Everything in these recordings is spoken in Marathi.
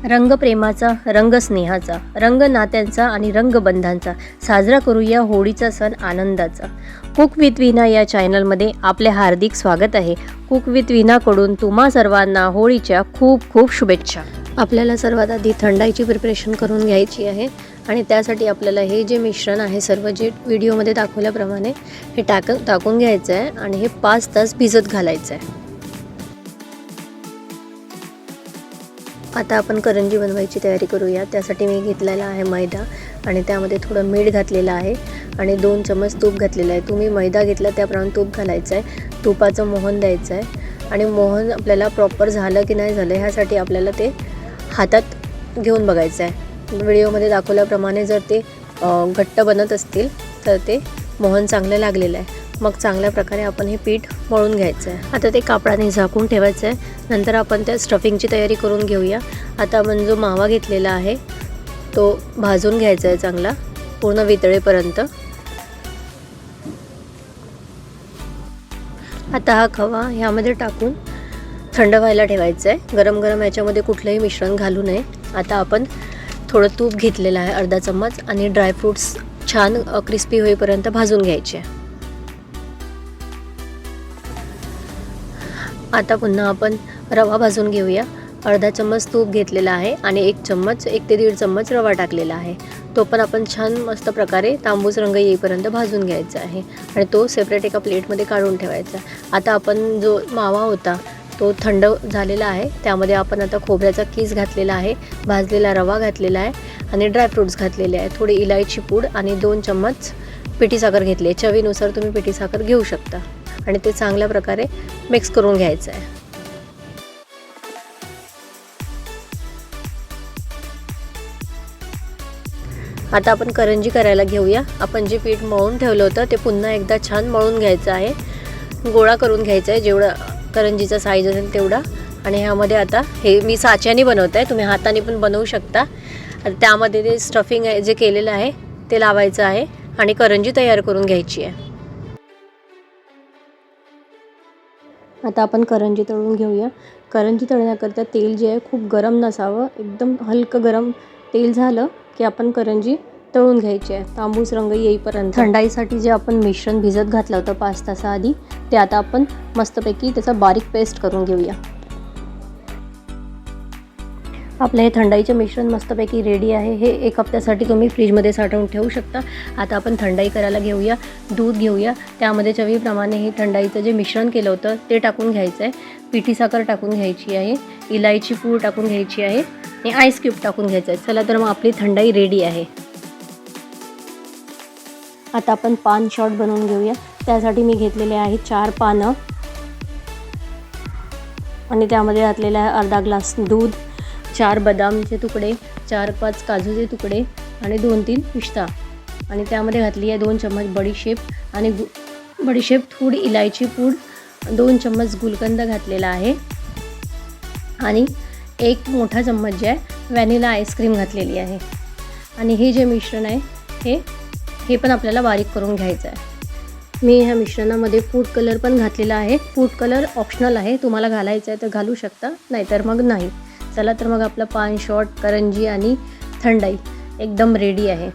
रंग प्रेमाचा, रंग स्नेहाचा, रंग नात्यांचा आणि रंगबंधांचा साजरा करूया होळीचा सण आनंदाचा. कुक विथ वीना या चॅनलमध्ये आपले हार्दिक स्वागत आहे. कुक विथ वीनाकडून तुम्हा सर्वांना होळीच्या खूप खूप शुभेच्छा. आपल्याला सर्वात आधी थंडाईची प्रिपरेशन करून घ्यायची आहे आणि त्यासाठी आपल्याला हे जे मिश्रण आहे सर्व जे व्हिडिओमध्ये दाखवल्याप्रमाणे हे टाकून घ्यायचं आहे आणि हे 5 तास भिजत घालायचं आहे. आता आपण करंजी बनवायची तयारी करूया. त्यासाठी मी घेतलेला आहे मैदा आणि त्यामध्ये थोडं मीठ घातलेलं आहे आणि 2 चमच तूप घातलेलं आहे. तुम्ही मैदा घेतला त्याप्रमाणे तूप घालायचं आहे. तुपाचं मोहन द्यायचं आहे आणि मोहन आपल्याला प्रॉपर झालं की नाही झालं ह्यासाठी आपल्याला ते हातात घेऊन बघायचं आहे. व्हिडिओमध्ये दाखवल्याप्रमाणे जर ते घट्ट बनत असतील तर ते मोहन चांगलं लागलेलं आहे. मग चांगल्या प्रकारे आपण हे पीठ मळून घ्यायचं आहे. आता ते कापडाने झाकून ठेवायचं आहे. नंतर आपण त्या स्टफिंगची तयारी करून घेऊया. आता आपण जो मावा घेतलेला आहे तो भाजून घ्यायचा आहे चांगला पूर्ण वितळेपर्यंत. आता हा खवा ह्यामध्ये टाकून थंड व्हायला ठेवायचं आहे. गरम गरम याच्यामध्ये कुठलंही मिश्रण घालू नये. आता आपण थोडं तूप घेतलेलं आहे अर्धा चम्मच आणि ड्रायफ्रूट्स छान क्रिस्पी होईपर्यंत भाजून घ्यायचे. आता पुन्हा आपण रवा भाजून घेऊया. अर्धा चम्मच तूप घेतलेला आहे आणि 1 ते 1.5 चम्मच रवा टाकलेला आहे. तो पण आपण छान मस्त प्रकारे तांबूस रंग येईपर्यंत भाजून घ्यायचा आहे आणि तो सेपरेट एका प्लेटमध्ये काढून ठेवायचा. आता आपण जो मावा होता तो थंड झालेला आहे. त्यामध्ये आपण आता खोबऱ्याचा कीस घातलेला आहे, भाजलेला रवा घातलेला आहे आणि ड्रायफ्रूट्स घातलेले आहे. थोडी इलायची पूड आणि 2 चम्मच पिठी साखर घेतली. चवीनुसार तुम्ही पिठी साखर घेऊ शकता आणि ते चांगल्या प्रकारे मिक्स करून घ्यायचं आहे. आता आपण करंजी करायला घेऊया. आपण जे पीठ मळून ठेवलं होतं ते पुन्हा एकदा छान मळून घ्यायचं आहे. गोळा करून घ्यायचा आहे जेवढा करंजीचा साईज असेल तेवढा. आणि ह्यामध्ये आता हे मी साच्याने बनवत आहे, तुम्ही हाताने पण बनवू शकता. त्यामध्ये ते स्टफिंग आहे जे केलेलं आहे ते लावायचं आहे आणि करंजी तयार करून घ्यायची आहे. आता आपण करंजी तळून घेऊया. करंजी तळण्याकरता तेल जे आहे खूप गरम नसावं, एकदम हलकं गरम तेल झालं की आपण करंजी तळून घ्यायची आहे तांबूस रंग येईपर्यंत. थंडाईसाठी जे आपण मिश्रण भिजत घातलं होतं 5 तासाआधी ते आता आपण मस्तपैकी त्याचा बारीक पेस्ट करून घेऊया. आपलं हे थंडाईचं मिश्रण मस्तपैकी रेडी आहे. हे 1 हप्त्यासाठी तुम्ही फ्रीजमध्ये साठवून ठेवू शकता. आता आपण थंडाई करायला घेऊया. दूध घेऊया. त्यामध्ये चवीप्रमाणे हे थंडाईचं जे मिश्रण केलं होतं ते टाकून घ्यायचं आहे. पिठी साखर टाकून घ्यायची आहे, इलायची पूड टाकून घ्यायची आहे आणि आईस क्यूब टाकून घ्यायचं आहे. चला तर मग आपली थंडाई रेडी आहे. आता आपण पान शॉट बनवून घेऊया. त्यासाठी मी घेतलेले आहे 4 पानं आणि त्यामध्ये घातलेला आहे अर्धा ग्लास दूध, 4 बदामचे तुकडे, 4-5 काजूचे तुकडे आणि 2-3 पिस्ता आणि त्यामध्ये घातली आहे 2 चम्मच बडीशेप आणि बडीशेप, थोडी इलायची पूड, 2 चम्मच गुलकंद घातलेला आहे आणि 1 मोठा चम्मच जे आहे व्हॅनिला आईस्क्रीम घातलेली आहे. आणि हे जे मिश्रण आहे हे पण आपल्याला बारीक करून घ्यायचं आहे. मी ह्या मिश्रणामध्ये फूड कलर पण घातलेला आहे. फूड कलर ऑप्शनल आहे, तुम्हाला घालायचं आहे तर घालू शकता, नाहीतर मग नाही. चला तर मग आपलं पान शॉट, करंजी आणि थंडाई एकदम रेडी आहे.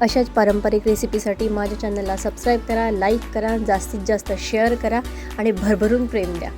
अशाच पारंपरिक रेसिपीसाठी माझ्या चॅनलला सबस्क्राईब करा, लाईक करा, जास्तीत जास्त शेअर करा आणि भरभरून प्रेम द्या.